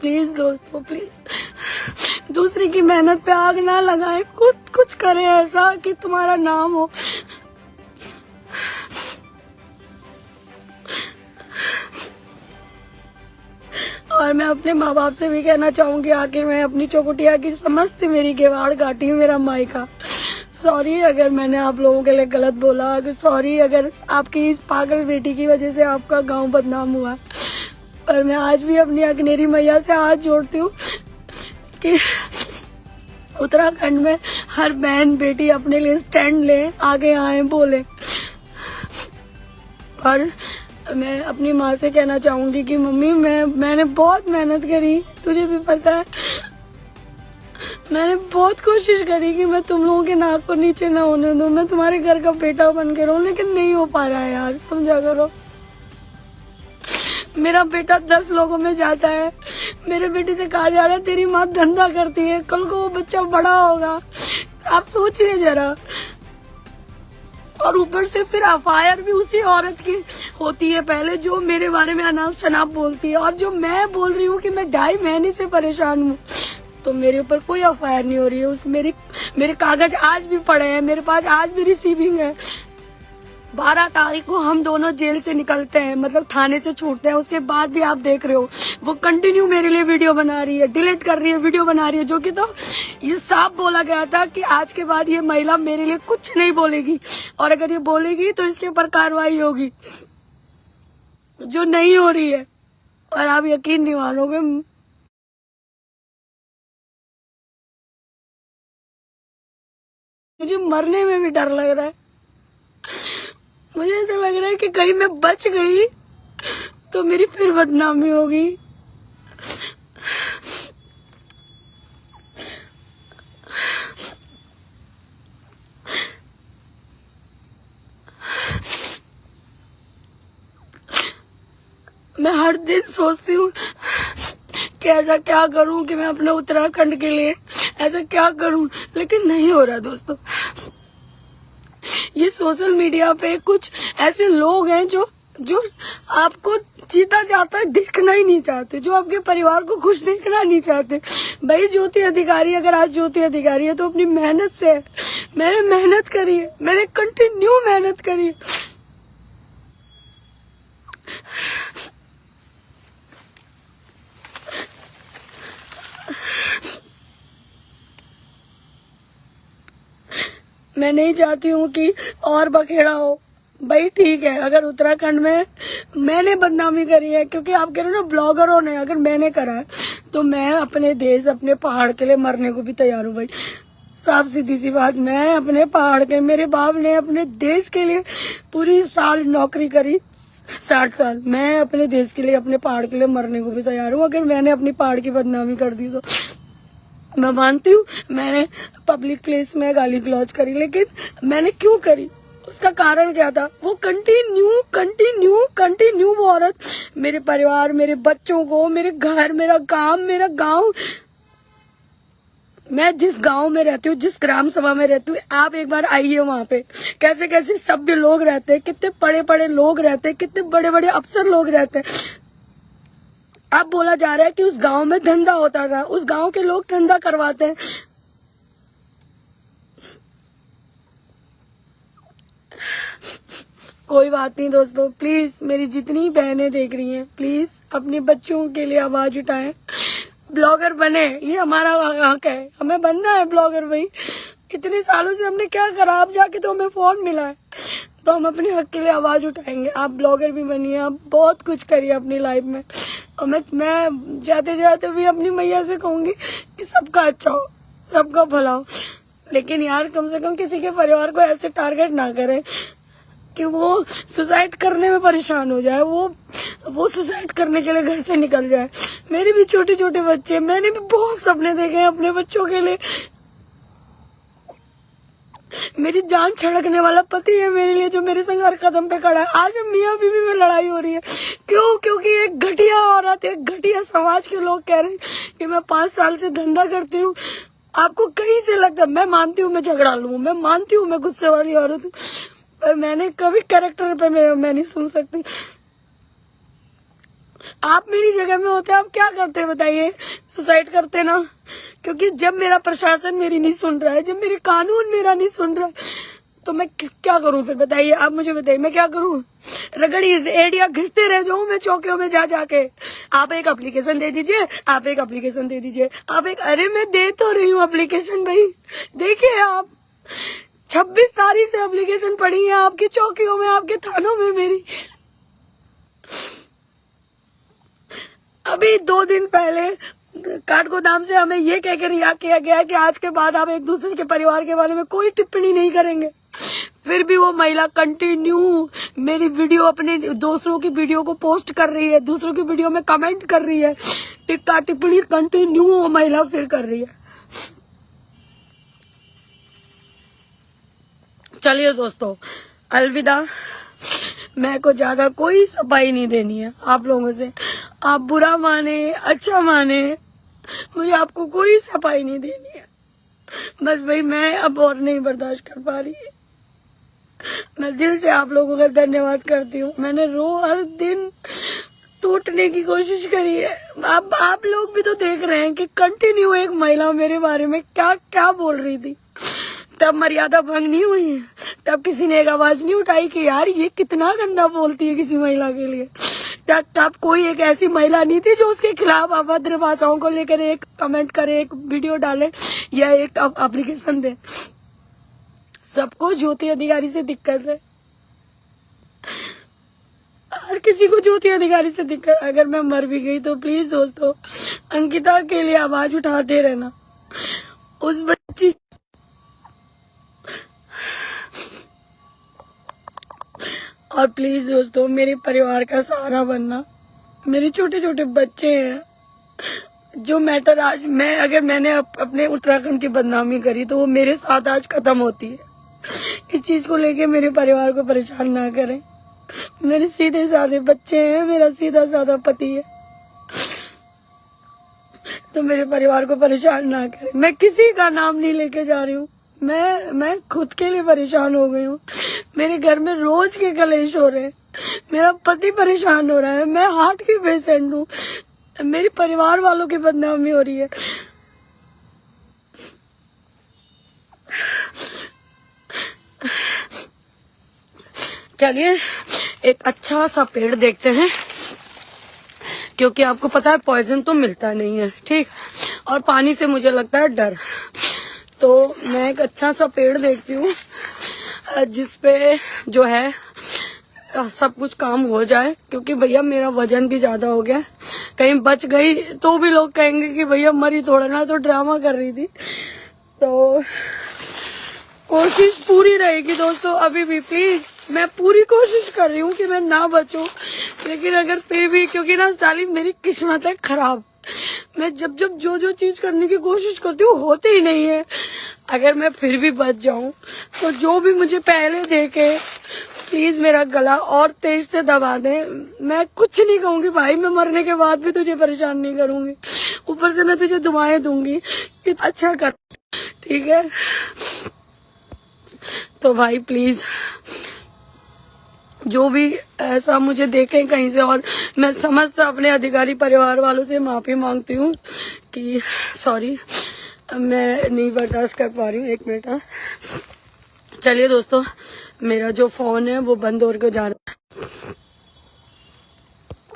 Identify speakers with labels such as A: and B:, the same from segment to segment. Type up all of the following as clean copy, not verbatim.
A: Please दोस्तों please दूसरी की मेहनत पे आग ना लगाएं, खुद कुछ करें ऐसा कि तुम्हारा नाम हो। और मैं अपने माँ बाप से भी कहना चाहूंगी, आखिर मैं अपनी चौकुटिया की समझती मेरी किवाड़ काटी मेरा मायका। सॉरी अगर मैंने आप लोगों के लिए गलत बोला, सॉरी अगर आपकी इस पागल बेटी की वजह से आपका गांव बदनाम हुआ। और मैं आज भी अपनी अग्नेरी मैया से हाथ जोड़ती हूँ कि उत्तराखंड में हर बहन बेटी अपने लिए स्टैंड ले, आगे आए, बोले। और मैं अपनी माँ से कहना चाहूंगी कि मम्मी मैंने बहुत मेहनत करी, तुझे भी पता है। मैंने बहुत कोशिश करी कि मैं तुम लोगों के नाक को नीचे ना होने दूं, मैं तुम्हारे घर का बेटा बन के रहूं, लेकिन नहीं हो पा रहा है यार, समझा करो। मेरा बेटा 10 लोगों में जाता है, मेरे बेटे से कहा जा रहा है तेरी माँ धंधा करती है, कल को वो बच्चा बड़ा होगा। आप सोचिए जरा। और ऊपर से फिर एफआईआर भी उसी औरत की होती है पहले, जो मेरे बारे में अनाप शनाप बोलती है। और जो मैं बोल रही हूँ कि मैं 2.5 महीने से परेशान हूँ, तो मेरे ऊपर कोई एफआईआर नहीं हो रही है। उस मेरे कागज आज भी पड़े हैं, मेरे पास आज भी रिसीविंग है। 12 तारीख को हम दोनों जेल से निकलते हैं, मतलब थाने से छूटते हैं। उसके बाद भी आप देख रहे हो वो कंटिन्यू मेरे लिए वीडियो बना रही है, डिलीट कर रही है, वीडियो बना रही है। जो कि तो ये साफ बोला गया था कि आज के बाद ये महिला मेरे लिए कुछ नहीं बोलेगी, और अगर ये बोलेगी तो इसके ऊपर कार्रवाई होगी, जो नहीं हो रही है। और आप यकीन नहीं मानोगे, मुझे मरने में भी डर लग रहा है। मुझे ऐसा लग रहा है कि कहीं मैं बच गई तो मेरी फिर बदनामी होगी। मैं हर दिन सोचती हूँ कि ऐसा क्या करूं कि मैं अपने उत्तराखंड के लिए ऐसा क्या करूं, लेकिन नहीं हो रहा दोस्तों। ये सोशल मीडिया पे कुछ ऐसे लोग हैं जो आपको जीता जाता है देखना ही नहीं चाहते, जो आपके परिवार को खुश देखना नहीं चाहते। भाई ज्योति अधिकारी, अगर आज ज्योति अधिकारी है तो अपनी मेहनत से है। मैंने मेहनत करी है, मैंने कंटिन्यू मेहनत करी है। मैं नहीं चाहती हूँ कि और बखेड़ा हो। भाई ठीक है, अगर उत्तराखंड में मैंने बदनामी करी है, क्योंकि आप कह रहे हो ना ब्लॉगरों ने, अगर मैंने करा है तो मैं अपने देश अपने पहाड़ के लिए मरने को भी तैयार हूँ। भाई साफ सीधी सी बात, मैं अपने पहाड़ के, मेरे बाप ने अपने देश के लिए पूरी साल नौकरी करी, 60 साल। मैं अपने देश के लिए अपने पहाड़ के लिए मरने को भी तैयार हूँ। अगर मैंने अपनी पहाड़ की बदनामी कर दी तो मैं मानती हूँ मैंने पब्लिक प्लेस में गाली गलौज करी, लेकिन मैंने क्यों करी, उसका कारण क्या था? वो कंटिन्यू वो औरत मेरे परिवार, मेरे बच्चों को, मेरे घर, मेरा गांव, मैं जिस गांव में रहती हूँ, जिस ग्राम सभा में रहती हूँ, आप एक बार आइए वहाँ पे कैसे कैसे सभ्य लोग रहते हैं, कितने बड़े बड़े लोग रहते हैं, कितने बड़े बड़े अफसर लोग रहते हैं। अब बोला जा रहा है कि उस गांव में धंधा होता था, उस गांव के लोग धंधा करवाते हैं। कोई बात नहीं दोस्तों, प्लीज मेरी जितनी बहनें देख रही हैं, प्लीज अपने बच्चों के लिए आवाज उठाएं, ब्लॉगर बने। ये हमारा हक है, हमें बनना है ब्लॉगर। भाई इतने सालों से हमने क्या करा, अब जाके तो हमें फोन मिला है, तो हम अपने हक के लिए आवाज उठाएंगे। आप ब्लॉगर भी बनिए, आप बहुत कुछ करिए अपनी लाइफ में। और मैं जाते जाते भी अपनी मैया से कहूंगी कि सबका अच्छा हो, सबका भला हो, लेकिन यार कम से कम किसी के परिवार को ऐसे टारगेट ना करें कि वो सुसाइड करने में परेशान हो जाए, वो सुसाइड करने के लिए घर से निकल जाए। मेरे भी छोटे छोटे बच्चे, मैंने भी बहुत सपने देखे हैं अपने बच्चों के लिए। मेरी जान छड़कने वाला पति है मेरे लिए, जो मेरे संग हर कदम पे खड़ा है। आज मियाँ बीवी में लड़ाई हो रही है, क्यों? क्योंकि एक घटिया औरत, एक घटिया समाज के लोग कह रहे हैं कि मैं 5 साल से धंधा करती हूँ। आपको कहीं से लगता, मैं मानती हूँ मैं झगड़ा लूँ, मैं मानती हूँ मैं गुस्से वाली औरत हूँ, पर मैंने कभी कैरेक्टर पे मैं नहीं सुन सकती। आप मेरी जगह में होते आप क्या करते बताइए? सुसाइड करते ना। क्योंकि जब मेरा प्रशासन मेरी नहीं सुन रहा है, जब मेरे कानून मेरा नहीं सुन रहा, तो मैं क्या करूं फिर बताइए? आप मुझे बताइए मैं क्या करूं? रगड़ी एडिया घिसते रह जाऊं मैं चौकियों में जा जाके? आप एक एप्लीकेशन दे दीजिए, आप एक एप्लीकेशन दे दीजिए, आप एक, अरे मैं दे तो रही हूँ एप्लीकेशन भाई। देखिए आप 26 तारीख से एप्लीकेशन पड़ी है आपकी चौकियों में, आपके थानों में मेरी। अभी 2 दिन पहले काठगोदाम से हमें ये कहकर रिहा किया गया कि आज के बाद आप एक दूसरे के परिवार के बारे में कोई टिप्पणी नहीं करेंगे। फिर भी वो महिला कंटिन्यू मेरी वीडियो, अपने दूसरों की वीडियो को पोस्ट कर रही है, दूसरों की वीडियो में कमेंट कर रही है, टिप्पा टिप्पणी कंटिन्यू वो महिला फिर कर रही है। चलिए दोस्तों, अलविदा। मैं को ज्यादा कोई सफाई नहीं देनी है आप लोगों से। आप बुरा माने अच्छा माने, मुझे आपको कोई सफाई नहीं देनी है। बस भाई मैं अब और नहीं बर्दाश्त कर पा रही। मैं दिल से आप लोगों का धन्यवाद करती हूँ। मैंने हर दिन टूटने की कोशिश करी है। आप लोग भी तो देख रहे हैं कि कंटिन्यू एक महिला मेरे बारे में क्या क्या बोल रही थी। तब मर्यादा भंग नहीं हुई है, तब किसी ने एक आवाज नहीं उठाई कि यार ये कितना गंदा बोलती है किसी महिला के लिए। तब कोई एक ऐसी महिला नहीं थी जो उसके खिलाफ अभद्र भाषाओं को लेकर एक कमेंट करे, एक वीडियो डाले या एक एप्लीकेशन दे। सबको ज्योति अधिकारी से दिक्कत है, हर किसी को ज्योति अधिकारी से दिक्कत। अगर मैं मर भी गई तो प्लीज दोस्तों अंकिता के लिए आवाज उठाते रहना। उस बच्ची और प्लीज दोस्तों मेरे परिवार का सहारा बनना। मेरे छोटे छोटे बच्चे हैं जो मैटर आज अगर मैंने अपने उत्तराखंड की बदनामी करी तो वो मेरे साथ आज खत्म होती है। इस चीज को लेके मेरे परिवार को परेशान ना करें। मेरे सीधे साधे बच्चे हैं, मेरा सीधा साधा पति है, तो मेरे परिवार को परेशान ना करें। मैं किसी का नाम नहीं लेके जा रही हूँ, मैं खुद के लिए परेशान हो गई हूँ। मेरे घर में रोज के कलेश हो रहे हैं, मेरा पति परेशान हो रहा है, मैं हार्ट की पेशेंट हूँ, मेरे परिवार वालों की बदनामी हो रही है। चलिए एक अच्छा सा पेड़ देखते हैं, क्योंकि आपको पता है पॉइजन तो मिलता नहीं है, ठीक, और पानी से मुझे लगता है डर। तो मैं एक अच्छा सा पेड़ देखती हूँ जिसपे जो है सब कुछ काम हो जाए, क्योंकि भैया मेरा वजन भी ज्यादा हो गया। कहीं बच गई तो भी लोग कहेंगे कि भैया मरी थोड़ा ना, तो ड्रामा कर रही थी। तो कोशिश पूरी रहेगी दोस्तों, अभी भी प्लीज मैं पूरी कोशिश कर रही हूँ कि मैं ना बचूं, लेकिन अगर फिर भी, क्योंकि ना साली मेरी किस्मत है खराब, मैं जब जो चीज करने की कोशिश करती हूँ होते ही नहीं है। अगर मैं फिर भी बच जाऊं तो जो भी मुझे पहले देखे प्लीज मेरा गला और तेज से दबा दे। मैं कुछ नहीं कहूंगी भाई, मैं मरने के बाद भी तुझे परेशान नहीं करूंगी, ऊपर से मैं तुझे दुआएं दूंगी कि अच्छा कर, ठीक है? तो भाई प्लीज जो भी ऐसा मुझे देखे कहीं से, और मैं समस्त अपने अधिकारी परिवार वालों से माफी मांगती हूँ कि सॉरी मैं नहीं बर्दाश्त कर पा रही हूँ। 1 मिनट। चलिए दोस्तों मेरा जो फोन है वो बंद होकर जा रहा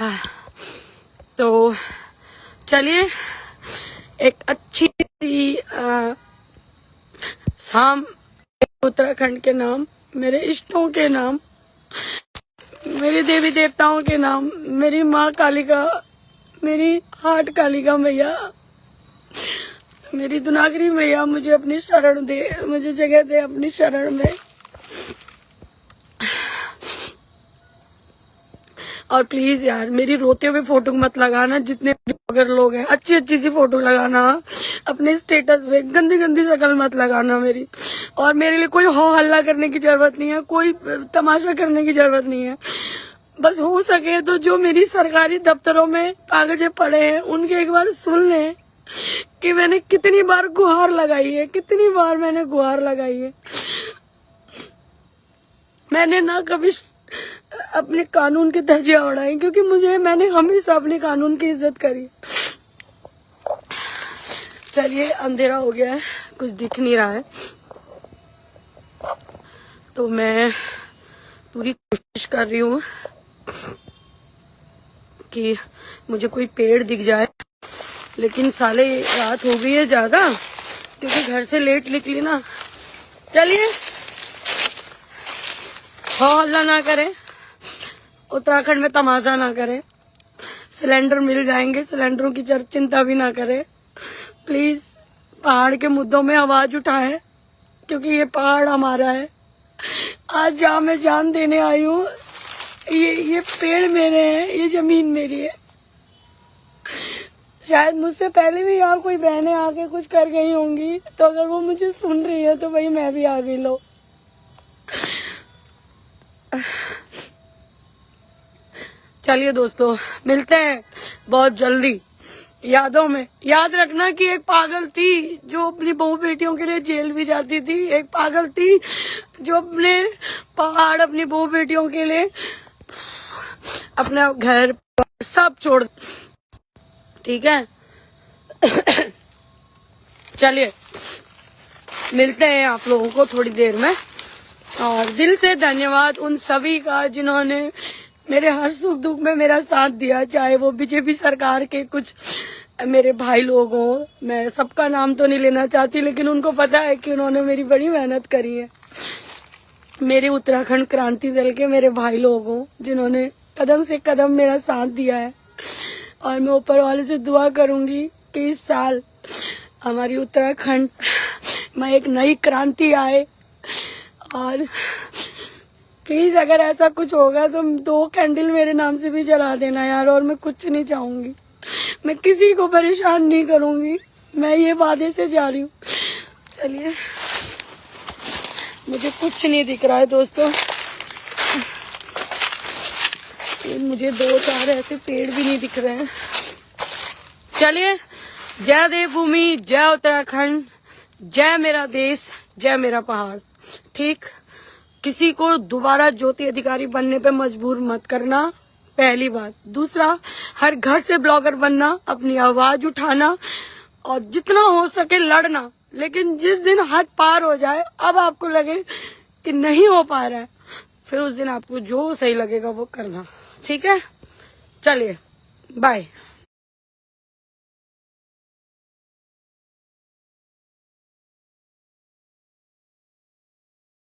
A: है, तो चलिए एक अच्छी सी शाम उत्तराखंड के नाम, मेरे इष्टों के नाम, मेरे देवी देवताओं के नाम, मेरी माँ कालिका, मेरी हाट कालिका मैया, मेरी दुनागरी मैया मुझे अपनी शरण दे, मुझे जगह दे अपनी शरण में। और प्लीज यार मेरी रोते हुए फोटो मत लगाना, जितने अगर लोग हैं अच्छी सी फोटो लगाना अपने स्टेटस पे, गंदी गंदी शक्ल मत लगाना मेरी। और मेरे लिए कोई हो हल्ला करने की जरूरत नहीं है, कोई तमाशा करने की जरूरत नहीं है। बस हो सके तो जो मेरी सरकारी दफ्तरों में कागजें पड़े हैं उनके एक बार सुन लें कि मैंने कितनी बार गुहार लगाई है, कितनी बार मैंने गुहार लगाई है। मैंने ना कभी अपने कानून के धज्जियां उड़ाएं, क्योंकि मैंने हमेशा अपने कानून की इज्जत करी। चलिए, अंधेरा हो गया है, कुछ दिख नहीं रहा है, तो मैं पूरी कोशिश कर रही हूँ कि मुझे कोई पेड़ दिख जाए, लेकिन साले रात हो गई है ज्यादा, क्योंकि घर से लेट निकली ना। चलिए, हल्ला ना करें, उत्तराखंड में तमाशा ना करें, सिलेंडर मिल जाएंगे, सिलेंडरों की चिंता भी ना करें। प्लीज पहाड़ के मुद्दों में आवाज उठाएं, क्योंकि ये पहाड़ हमारा है। आज जहाँ मैं जान देने आई हूँ, ये पेड़ मेरे हैं, ये जमीन मेरी है। शायद मुझसे पहले भी यहाँ कोई बहनें आके कुछ कर गई होंगी, तो अगर वो मुझे सुन रही है तो भाई मैं भी आ गई। लो, चलिए दोस्तों, मिलते हैं बहुत जल्दी। यादों में याद रखना कि एक पागल थी जो अपनी बहू बेटियों के लिए जेल भी जाती थी, एक पागल थी जो अपने पहाड़, अपनी बहू बेटियों के लिए अपना घर सब छोड़। ठीक है, चलिए मिलते हैं आप लोगों को थोड़ी देर में। और दिल से धन्यवाद उन सभी का जिन्होंने मेरे हर सुख दुख में मेरा साथ दिया, चाहे वो बीजेपी सरकार के कुछ मेरे भाई लोग हों। मैं सबका नाम तो नहीं लेना चाहती, लेकिन उनको पता है कि उन्होंने मेरी बड़ी मेहनत करी है। मेरे उत्तराखंड क्रांति दल के मेरे भाई लोग हों जिन्होंने कदम से कदम मेरा साथ दिया है। और मैं ऊपर वाले से दुआ करूंगी कि इस साल हमारी उत्तराखंड में एक नई क्रांति आए। और प्लीज अगर ऐसा कुछ होगा तो 2 कैंडल मेरे नाम से भी जला देना यार। और मैं कुछ नहीं चाहूंगी, मैं किसी को परेशान नहीं करूंगी, मैं ये वादे से जा रही हूँ। चलिए, मुझे कुछ नहीं दिख रहा है दोस्तों, मुझे 2-4 ऐसे पेड़ भी नहीं दिख रहे हैं। चलिए, जय देवभूमि, जय उत्तराखंड, जय मेरा देश, जय मेरा पहाड़। ठीक, किसी को दोबारा ज्योति अधिकारी बनने पे मजबूर मत करना, पहली बात। दूसरा, हर घर से ब्लॉगर बनना, अपनी आवाज उठाना और जितना हो सके लड़ना। लेकिन जिस दिन हद पार हो जाए, अब आपको लगे कि नहीं हो पा रहा है, फिर उस दिन आपको जो सही लगेगा वो करना। ठीक है, चलिए बाय।